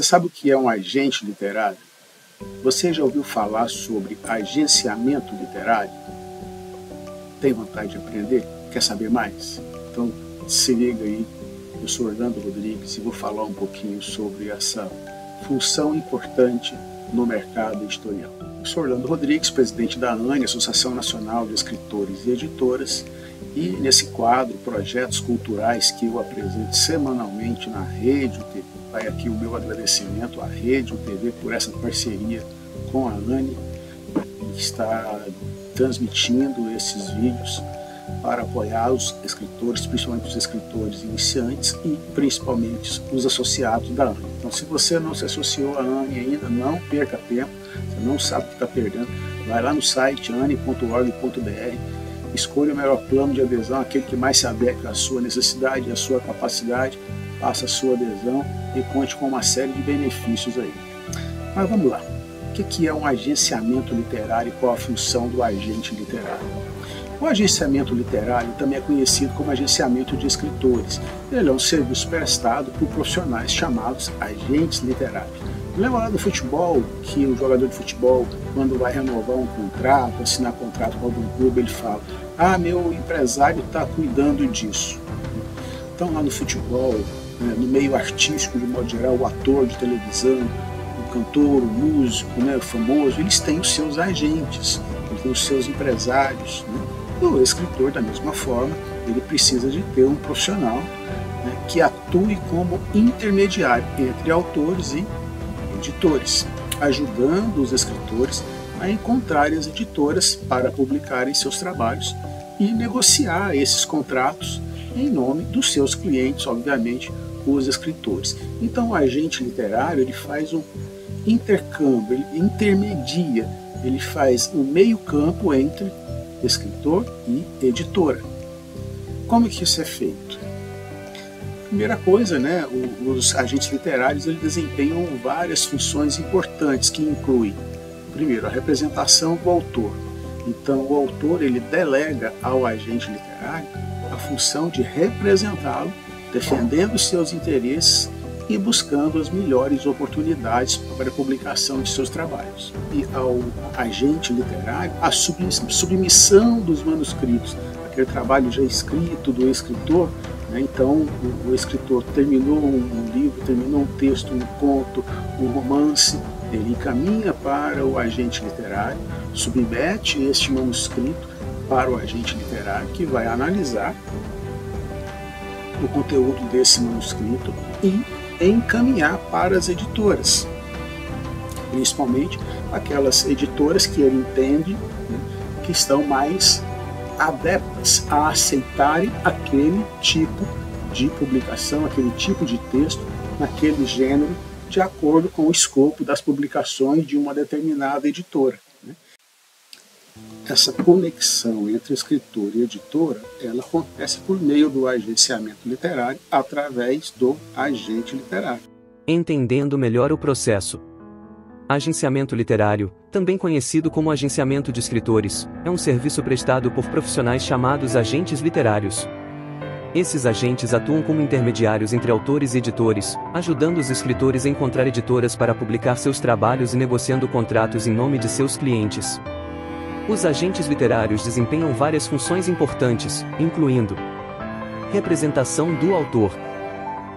Você sabe o que é um agente literário? Você já ouviu falar sobre agenciamento literário? Tem vontade de aprender? Quer saber mais? Então se liga aí, eu sou Orlando Rodrigues e vou falar um pouquinho sobre essa função importante no mercado editorial. Eu sou Orlando Rodrigues, presidente da ANE, Associação Nacional de Escritores e Editoras, e nesse quadro, projetos culturais que eu apresento semanalmente na Rede UTV. Vai aqui o meu agradecimento à Rede UTV por essa parceria com a ANE, que está transmitindo esses vídeos para apoiar os escritores, principalmente os escritores iniciantes e principalmente os associados da ANE. Então, se você não se associou à ANE ainda, não perca tempo, você não sabe o que está perdendo, vai lá no site ane.org.br, escolha o melhor plano de adesão, aquele que mais se adequa à sua necessidade, à sua capacidade, faça a sua adesão e conte com uma série de benefícios aí. Mas vamos lá, o que é um agenciamento literário e qual a função do agente literário? O agenciamento literário também é conhecido como agenciamento de escritores. Ele é um serviço prestado por profissionais chamados agentes literários. Lembra lá do futebol, que o jogador de futebol, quando vai renovar um contrato, assinar contrato com algum clube, ele fala: meu empresário está cuidando disso. Então lá no futebol, no meio artístico de modo geral, o ator de televisão, o cantor, o músico, o famoso, eles têm os seus agentes, eles têm os seus empresários. O escritor, da mesma forma, ele precisa de ter um profissional que atue como intermediário entre autores e editores, ajudando os escritores a encontrar as editoras para publicarem seus trabalhos e negociar esses contratos em nome dos seus clientes, obviamente, os escritores. Então, o agente literário ele faz um intercâmbio, ele intermedia, ele faz um meio-campo entre escritor e editora. Como que isso é feito? Primeira coisa, os agentes literários eles desempenham várias funções importantes que incluem, primeiro, a representação do autor. Então, o autor ele delega ao agente literário a função de representá-lo, defendendo os seus interesses e buscando as melhores oportunidades para a publicação de seus trabalhos. E ao agente literário, a submissão dos manuscritos, aquele trabalho já escrito do escritor. Então, o escritor terminou um livro, terminou um texto, um conto, um romance, ele encaminha para o agente literário, submete este manuscrito para o agente literário, que vai analisar o conteúdo desse manuscrito e encaminhar para as editoras, principalmente aquelas editoras que ele entende que estão mais adeptas a aceitarem aquele tipo de publicação, aquele tipo de texto, naquele gênero, de acordo com o escopo das publicações de uma determinada editora. Essa conexão entre escritor e editora, ela acontece por meio do agenciamento literário através do agente literário. Entendendo melhor o processo. Agenciamento literário, também conhecido como agenciamento de escritores, é um serviço prestado por profissionais chamados agentes literários. Esses agentes atuam como intermediários entre autores e editores, ajudando os escritores a encontrar editoras para publicar seus trabalhos e negociando contratos em nome de seus clientes. Os agentes literários desempenham várias funções importantes, incluindo representação do autor.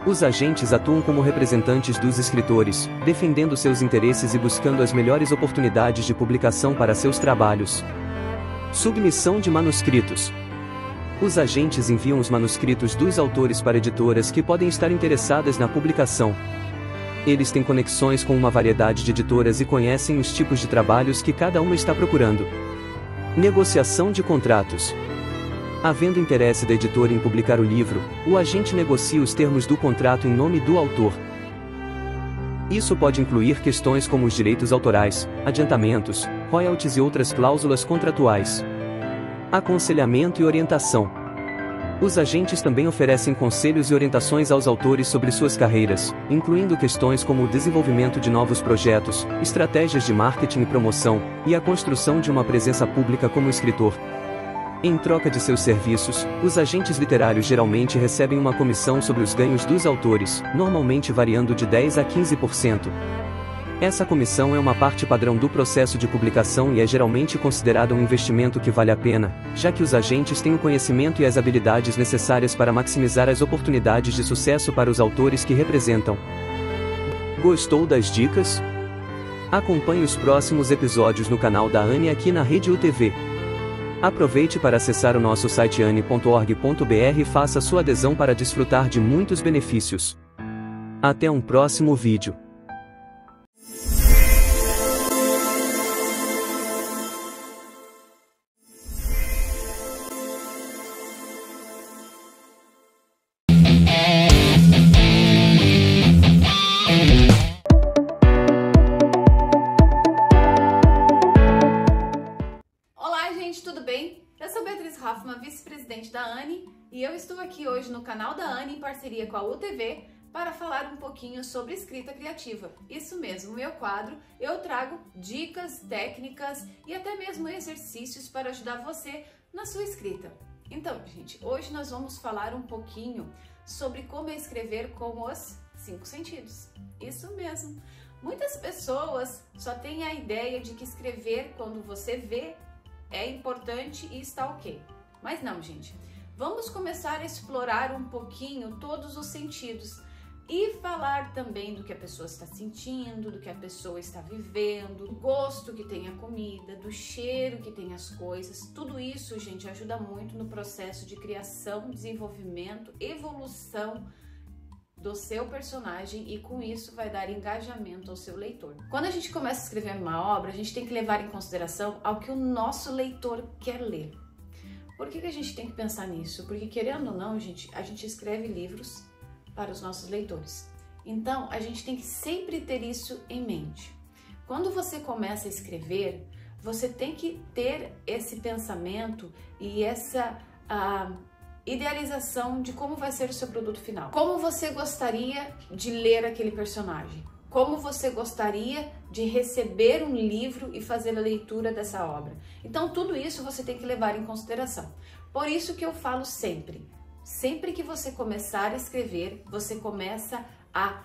Os agentes atuam como representantes dos escritores, defendendo seus interesses e buscando as melhores oportunidades de publicação para seus trabalhos. Submissão de manuscritos. Os agentes enviam os manuscritos dos autores para editoras que podem estar interessadas na publicação. Eles têm conexões com uma variedade de editoras e conhecem os tipos de trabalhos que cada uma está procurando. Negociação de contratos. Havendo interesse da editora em publicar o livro, o agente negocia os termos do contrato em nome do autor. Isso pode incluir questões como os direitos autorais, adiantamentos, royalties e outras cláusulas contratuais. Aconselhamento e orientação. Os agentes também oferecem conselhos e orientações aos autores sobre suas carreiras, incluindo questões como o desenvolvimento de novos projetos, estratégias de marketing e promoção, e a construção de uma presença pública como escritor. Em troca de seus serviços, os agentes literários geralmente recebem uma comissão sobre os ganhos dos autores, normalmente variando de 10% a 15%. Essa comissão é uma parte padrão do processo de publicação e é geralmente considerada um investimento que vale a pena, já que os agentes têm o conhecimento e as habilidades necessárias para maximizar as oportunidades de sucesso para os autores que representam. Gostou das dicas? Acompanhe os próximos episódios no canal da Anne aqui na Rede UTV. Aproveite para acessar o nosso site anne.org.br e faça sua adesão para desfrutar de muitos benefícios. Até um próximo vídeo. Tudo bem? Eu sou Beatriz Hoffmann, vice-presidente da Anne, e eu estou aqui hoje no canal da Anne em parceria com a UTV para falar um pouquinho sobre escrita criativa. Isso mesmo, no meu quadro eu trago dicas, técnicas e até mesmo exercícios para ajudar você na sua escrita. Então, gente, hoje nós vamos falar um pouquinho sobre como escrever com os 5 sentidos. Isso mesmo. Muitas pessoas só têm a ideia de que escrever quando você vê é importante e está ok. Mas não, gente. Vamos começar a explorar um pouquinho todos os sentidos e falar também do que a pessoa está sentindo, do que a pessoa está vivendo, do gosto que tem a comida, do cheiro que tem as coisas. Tudo isso, gente, ajuda muito no processo de criação, desenvolvimento, evolução do seu personagem e com isso vai dar engajamento ao seu leitor. Quando a gente começa a escrever uma obra, a gente tem que levar em consideração ao que o nosso leitor quer ler. Por que a gente tem que pensar nisso? Porque querendo ou não, gente, a gente escreve livros para os nossos leitores. Então, a gente tem que sempre ter isso em mente. Quando você começa a escrever, você tem que ter esse pensamento e essa idealização de como vai ser o seu produto final. Como você gostaria de ler aquele personagem? Como você gostaria de receber um livro e fazer a leitura dessa obra? Então tudo isso você tem que levar em consideração. Por isso que eu falo sempre que você começar a escrever, você começa a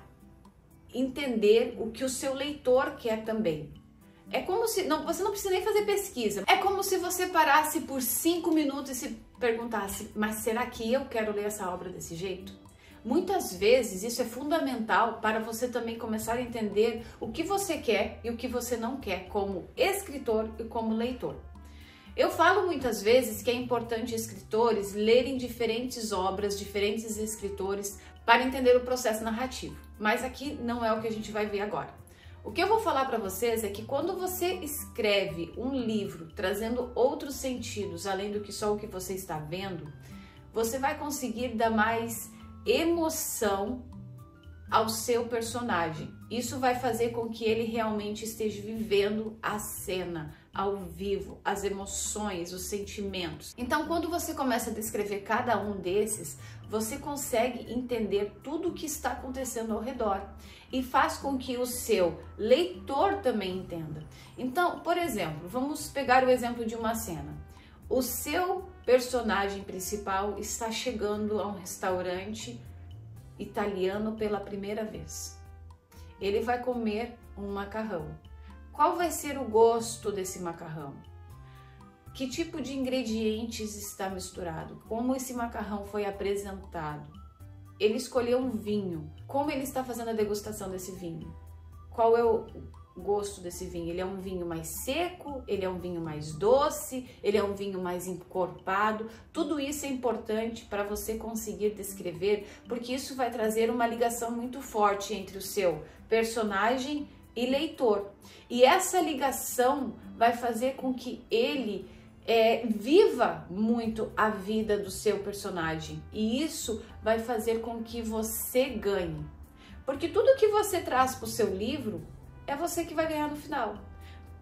entender o que o seu leitor quer também. É como se, você não precisa nem fazer pesquisa, é como se você parasse por 5 minutos e se perguntasse, mas será que eu quero ler essa obra desse jeito? Muitas vezes isso é fundamental para você também começar a entender o que você quer e o que você não quer como escritor e como leitor. Eu falo muitas vezes que é importante escritores lerem diferentes obras, diferentes escritores para entender o processo narrativo, mas aqui não é o que a gente vai ver agora. O que eu vou falar para vocês é que quando você escreve um livro trazendo outros sentidos, além do que só o que você está vendo, você vai conseguir dar mais emoção ao seu personagem. Isso vai fazer com que ele realmente esteja vivendo a cena, ao vivo, as emoções, os sentimentos. Então, quando você começa a descrever cada um desses, você consegue entender tudo o que está acontecendo ao redor e faz com que o seu leitor também entenda. Então, por exemplo, vamos pegar o exemplo de uma cena. O seu personagem principal está chegando a um restaurante italiano pela primeira vez. Ele vai comer um macarrão. Qual vai ser o gosto desse macarrão? Que tipo de ingredientes está misturado? Como esse macarrão foi apresentado? Ele escolheu um vinho. Como ele está fazendo a degustação desse vinho? Qual é o gosto desse vinho? Ele é um vinho mais seco? Ele é um vinho mais doce? Ele é um vinho mais encorpado? Tudo isso é importante para você conseguir descrever, porque isso vai trazer uma ligação muito forte entre o seu personagem e leitor. E essa ligação vai fazer com que ele viva muito a vida do seu personagem. E isso vai fazer com que você ganhe. Porque tudo que você traz para o seu livro é você que vai ganhar no final.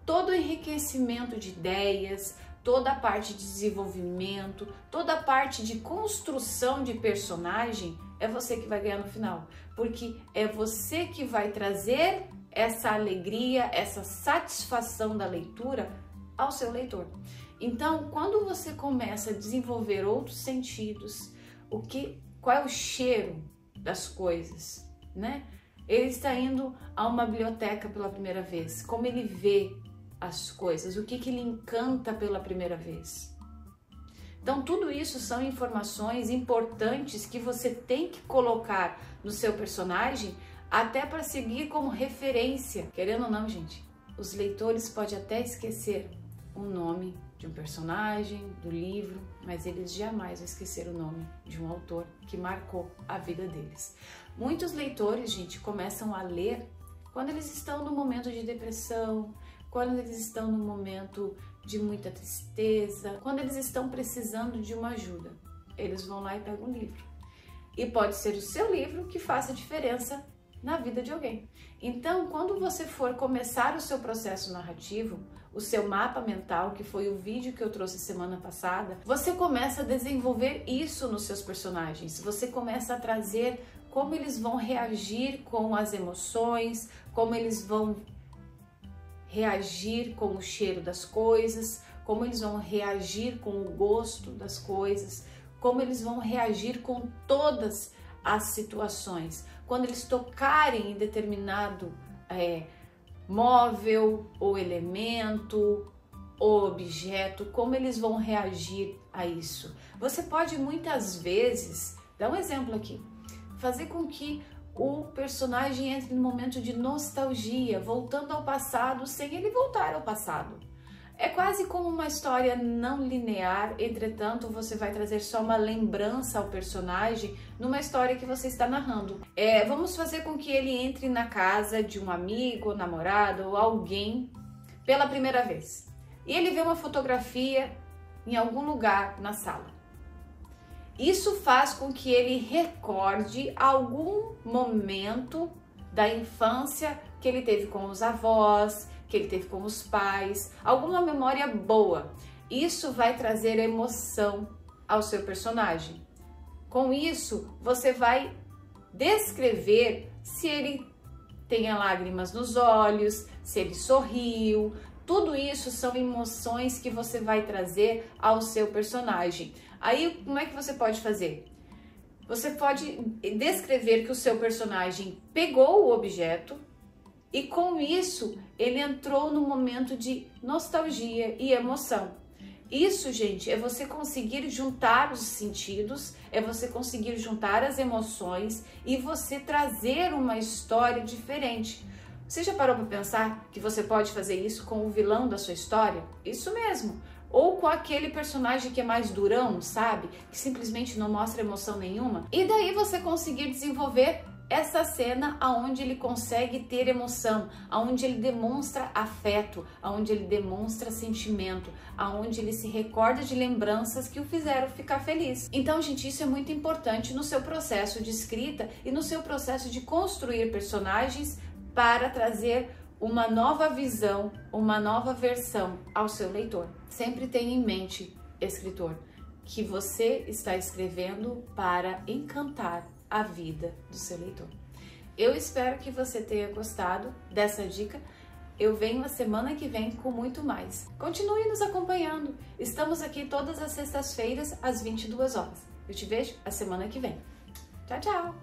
Todo o enriquecimento de ideias, toda a parte de desenvolvimento, toda a parte de construção de personagem é você que vai ganhar no final. Porque é você que vai trazer essa alegria, essa satisfação da leitura ao seu leitor. Então, quando você começa a desenvolver outros sentidos, qual é o cheiro das coisas, né? Ele está indo a uma biblioteca pela primeira vez, como ele vê as coisas, o que lhe encanta pela primeira vez. Então, tudo isso são informações importantes que você tem que colocar no seu personagem, até para seguir como referência. Querendo ou não, gente, os leitores podem até esquecer o nome de um personagem, do livro, mas eles jamais vão esquecer o nome de um autor que marcou a vida deles. Muitos leitores, gente, começam a ler quando eles estão no momento de depressão, quando eles estão no momento de muita tristeza, quando eles estão precisando de uma ajuda. Eles vão lá e pegam um livro. E pode ser o seu livro que faça diferença na vida de alguém. Então, quando você for começar o seu processo narrativo, o seu mapa mental, que foi o vídeo que eu trouxe semana passada, você começa a desenvolver isso nos seus personagens. Você começa a trazer como eles vão reagir com as emoções, como eles vão reagir com o cheiro das coisas, como eles vão reagir com o gosto das coisas, como eles vão reagir com todas as situações. Quando eles tocarem em determinado móvel ou elemento ou objeto, como eles vão reagir a isso. Você pode muitas vezes, dar um exemplo aqui, fazer com que o personagem entre no momento de nostalgia, voltando ao passado sem ele voltar ao passado. É quase como uma história não linear, entretanto você vai trazer só uma lembrança ao personagem numa história que você está narrando. Vamos fazer com que ele entre na casa de um amigo, namorado ou alguém pela primeira vez. E ele vê uma fotografia em algum lugar na sala. Isso faz com que ele recorde algum momento da infância que ele teve com os avós, que ele teve com os pais, alguma memória boa. Isso vai trazer emoção ao seu personagem. Com isso, você vai descrever se ele tem lágrimas nos olhos, se ele sorriu. Tudo isso são emoções que você vai trazer ao seu personagem. Aí, como é que você pode fazer? Você pode descrever que o seu personagem pegou o objeto e com isso ele entrou no momento de nostalgia e emoção. Isso, gente, é você conseguir juntar os sentidos, é você conseguir juntar as emoções e você trazer uma história diferente. Você já parou para pensar que você pode fazer isso com o vilão da sua história? Isso mesmo. Ou com aquele personagem que é mais durão, sabe? Que simplesmente não mostra emoção nenhuma. E daí você conseguir desenvolver essa cena onde ele consegue ter emoção, onde ele demonstra afeto, onde ele demonstra sentimento, onde ele se recorda de lembranças que o fizeram ficar feliz. Então, gente, isso é muito importante no seu processo de escrita e no seu processo de construir personagens para trazer uma nova visão, uma nova versão ao seu leitor. Sempre tenha em mente, escritor, que você está escrevendo para encantar a vida do seu leitor. Eu espero que você tenha gostado dessa dica. Eu venho a semana que vem com muito mais. Continue nos acompanhando. Estamos aqui todas as sextas-feiras às 22 horas. Eu te vejo a semana que vem. Tchau, tchau!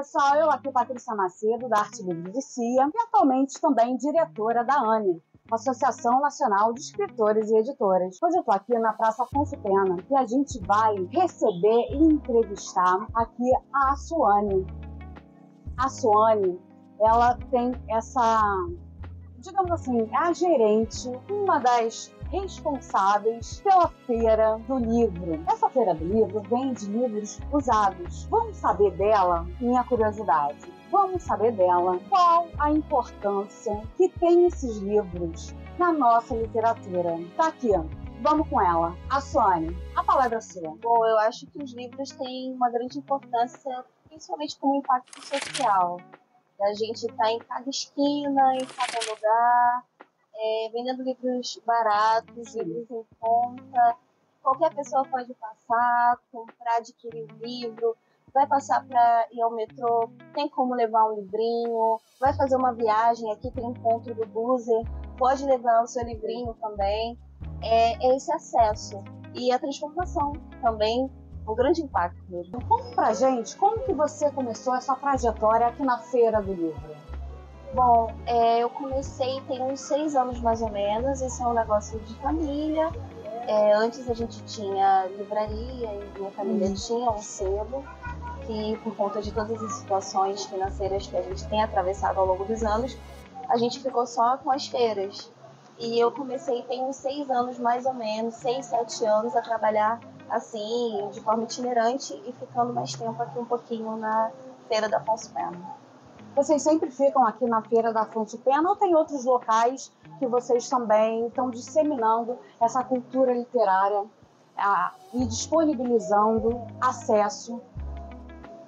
pessoal, eu aqui, Patrícia Macedo, da Arte Livre de Cia, e atualmente também diretora da ANE, Associação Nacional de Escritores e Editoras. Hoje eu estou aqui na Praça Afonso Pena e a gente vai receber e entrevistar aqui a Suane. A Suane, ela tem essa, digamos assim, é a gerente, uma das responsáveis pela Feira do Livro. Essa Feira do Livro vende livros usados. Vamos saber dela, minha curiosidade. Vamos saber dela qual a importância que tem esses livros na nossa literatura. Tá aqui, vamos com ela. A Suane, a palavra é sua. Bom, eu acho que os livros têm uma grande importância, principalmente como impacto social. A gente está em cada esquina, em cada lugar, vendendo livros baratos, livros em conta. Qualquer pessoa pode passar, comprar, adquirir um livro, vai passar para ir ao metrô, tem como levar um livrinho, vai fazer uma viagem, aqui tem encontro do Buser, pode levar o seu livrinho também. É esse acesso. E a transformação também, um grande impacto mesmo. Conta pra gente como que você começou essa trajetória aqui na Feira do Livro. Bom, eu comecei tem uns 6 anos mais ou menos, isso é um negócio de família. Antes a gente tinha livraria e minha família tinha um sebo, que por conta de todas as situações financeiras que a gente tem atravessado ao longo dos anos, a gente ficou só com as feiras. E eu comecei tem uns 6 anos mais ou menos, 6, 7 anos a trabalhar assim, de forma itinerante e ficando mais tempo aqui um pouquinho na Feira da Afonso Pena. Vocês sempre ficam aqui na Feira da Afonso Pena ou tem outros locais que vocês também estão disseminando essa cultura literária e disponibilizando acesso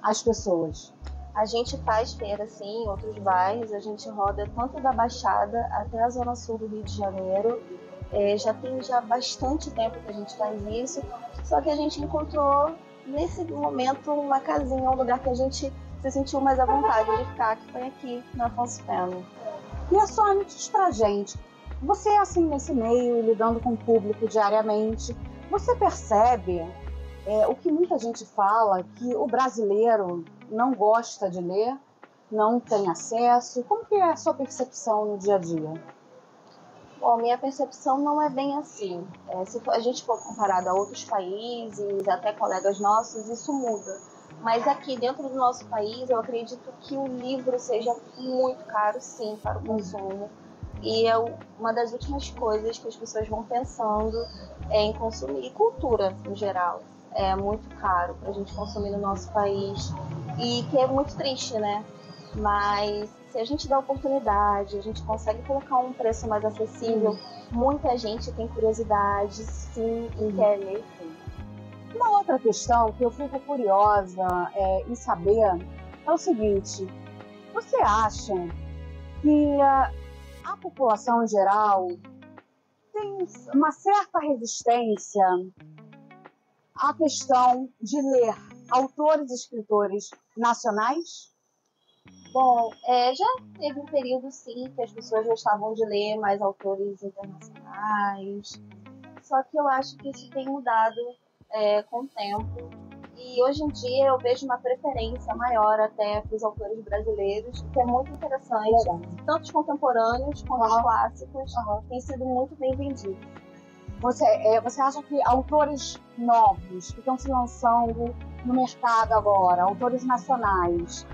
às pessoas? A gente faz feira, sim, em outros bairros. A gente roda tanto da Baixada até a Zona Sul do Rio de Janeiro. Já tem bastante tempo que a gente faz isso, só que a gente encontrou, nesse momento, uma casinha, um lugar que a gente se sentiu mais à vontade de ficar, que foi aqui na Afonso Pena. E a Suane, diz pra gente, você assim nesse meio, lidando com o público diariamente, você percebe o que muita gente fala, que o brasileiro não gosta de ler, não tem acesso? Como que é a sua percepção no dia a dia? Bom, minha percepção não é bem assim. Se a gente for comparado a outros países, até colegas nossos, isso muda. Mas aqui dentro do nosso país, eu acredito que o livro seja muito caro, sim, para o consumo. E é uma das últimas coisas que as pessoas vão pensando em consumir. E cultura, em geral, é muito caro para a gente consumir no nosso país. E que é muito triste, né? Mas se a gente dá oportunidade, a gente consegue colocar um preço mais acessível, muita gente tem curiosidade, sim, e quer ler, sim. Uma outra questão que eu fico curiosa em saber é o seguinte: você acha que a população em geral tem uma certa resistência à questão de ler autores e escritores nacionais? Bom, já teve um período, sim, que as pessoas gostavam de ler mais autores internacionais, só que eu acho que isso tem mudado com o tempo. E hoje em dia eu vejo uma preferência maior até para os autores brasileiros, que é muito interessante. Tanto os contemporâneos quanto os clássicos têm sido muito bem vendidos. Você acha que autores novos que estão se lançando no mercado agora, autores nacionais,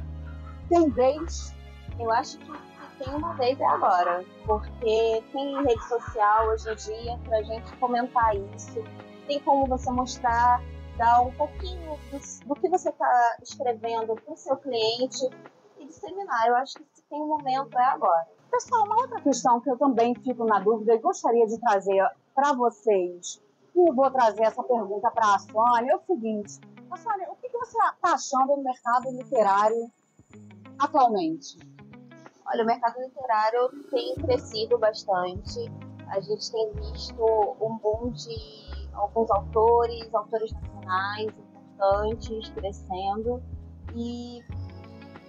tem vez? Eu acho que tem uma vez agora, porque tem rede social hoje em dia para a gente comentar isso. Tem como você mostrar, dar um pouquinho do que você está escrevendo para o seu cliente e disseminar. Eu acho que se tem um momento é agora. Pessoal, uma outra questão que eu também fico na dúvida e gostaria de trazer para vocês, e eu vou trazer essa pergunta para a Suane, é o seguinte: Suane, o que você está achando do mercado literário atualmente? Olha, o mercado literário tem crescido bastante. A gente tem visto um boom de alguns autores nacionais importantes crescendo, e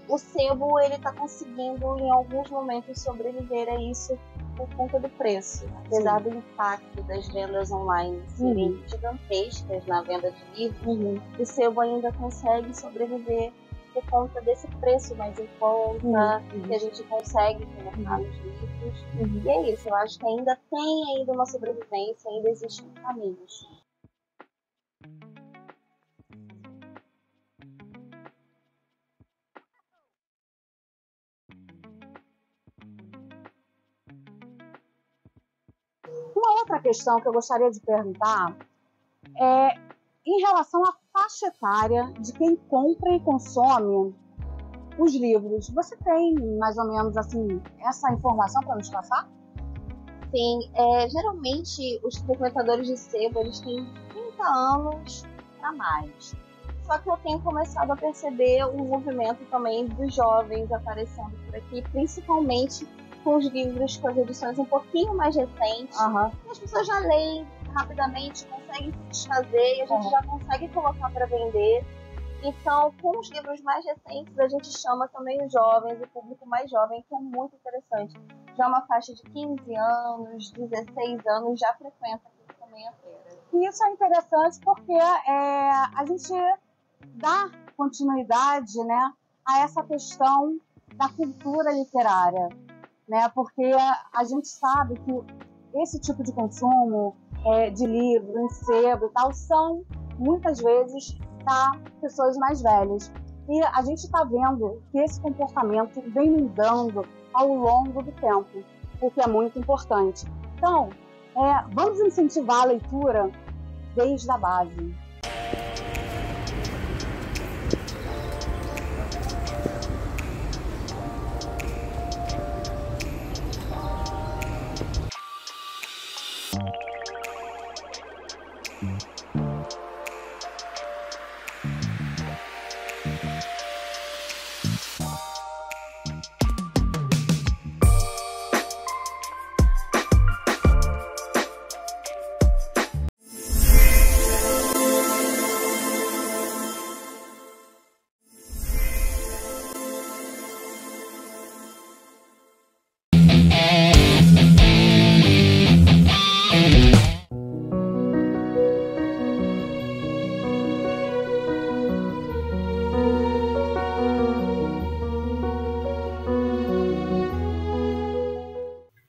o sebo ele está conseguindo em alguns momentos sobreviver a isso por conta do preço, apesar do impacto das vendas online serem gigantescas na venda de livros. O sebo ainda consegue sobreviver por conta desse preço mais em conta, que a gente consegue colocar nos livros. E é isso, eu acho que ainda tem uma sobrevivência, ainda existe um caminho. Uma outra questão que eu gostaria de perguntar é em relação à faixa etária de quem compra e consome os livros. Você tem mais ou menos assim essa informação para nos passar? Sim, geralmente os frequentadores de sebo eles têm 30 anos para mais. Só que eu tenho começado a perceber um movimento também dos jovens aparecendo por aqui, principalmente com os livros com as edições um pouquinho mais recentes. E as pessoas já leem rapidamente, conseguem se desfazer e a gente já consegue colocar para vender. Então, com os livros mais recentes, a gente chama também os jovens, o público mais jovem, que é muito interessante. Já uma faixa de 15 anos, 16 anos, já frequenta aqui também a feira. E isso é interessante porque a gente dá continuidade, né, a essa questão da cultura literária, né, porque a gente sabe que esse tipo de consumo de livro, em sebo e tal, são muitas vezes pessoas mais velhas. E a gente está vendo que esse comportamento vem mudando ao longo do tempo, o que é muito importante. Então, vamos incentivar a leitura desde a base.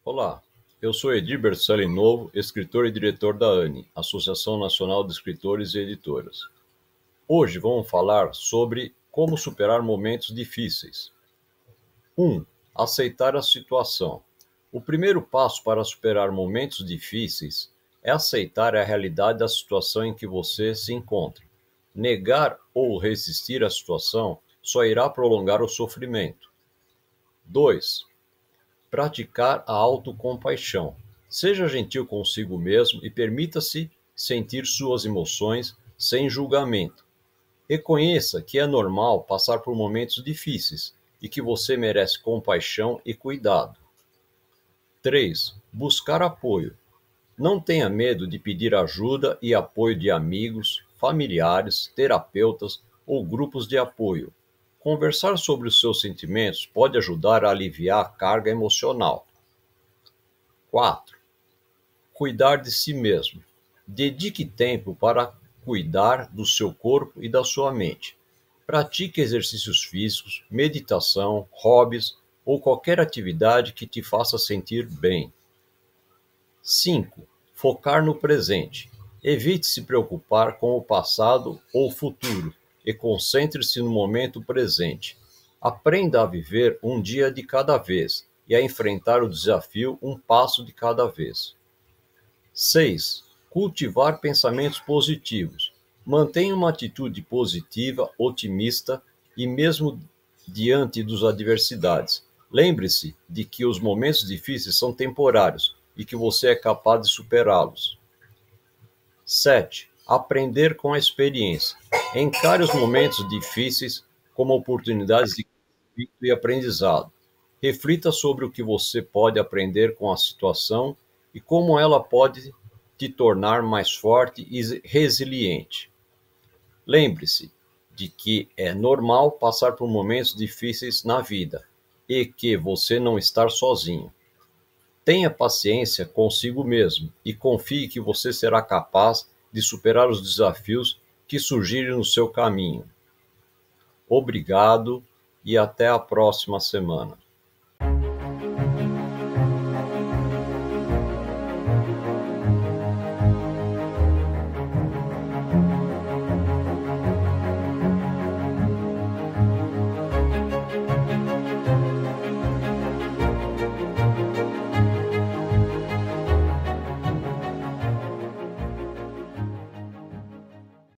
Olá, eu sou Edir Berselli Novo, escritor e diretor da ANE, Associação Nacional de Escritores e Editoras. Hoje vamos falar sobre como superar momentos difíceis. 1. Aceitar a situação. O primeiro passo para superar momentos difíceis é aceitar a realidade da situação em que você se encontra. Negar ou resistir à situação só irá prolongar o sofrimento. 2. Praticar a autocompaixão. Seja gentil consigo mesmo e permita-se sentir suas emoções sem julgamento. Reconheça que é normal passar por momentos difíceis e que você merece compaixão e cuidado. 3. Buscar apoio. Não tenha medo de pedir ajuda e apoio de amigos, familiares, terapeutas ou grupos de apoio. Conversar sobre os seus sentimentos pode ajudar a aliviar a carga emocional. 4. Cuidar de si mesmo. Dedique tempo para cuidar do seu corpo e da sua mente. Pratique exercícios físicos, meditação, hobbies ou qualquer atividade que te faça sentir bem. 5. Focar no presente. Evite se preocupar com o passado ou o futuro e concentre-se no momento presente. Aprenda a viver um dia de cada vez e a enfrentar o desafio um passo de cada vez. 6. Cultivar pensamentos positivos. Mantenha uma atitude positiva, otimista e mesmo diante das adversidades. Lembre-se de que os momentos difíceis são temporários e que você é capaz de superá-los. 7. Aprender com a experiência. Encare os momentos difíceis como oportunidades de crescimento e aprendizado. Reflita sobre o que você pode aprender com a situação e como ela pode te tornar mais forte e resiliente. Lembre-se de que é normal passar por momentos difíceis na vida e que você não está sozinho. Tenha paciência consigo mesmo e confie que você será capaz de superar os desafios que surgirem no seu caminho. Obrigado e até a próxima semana.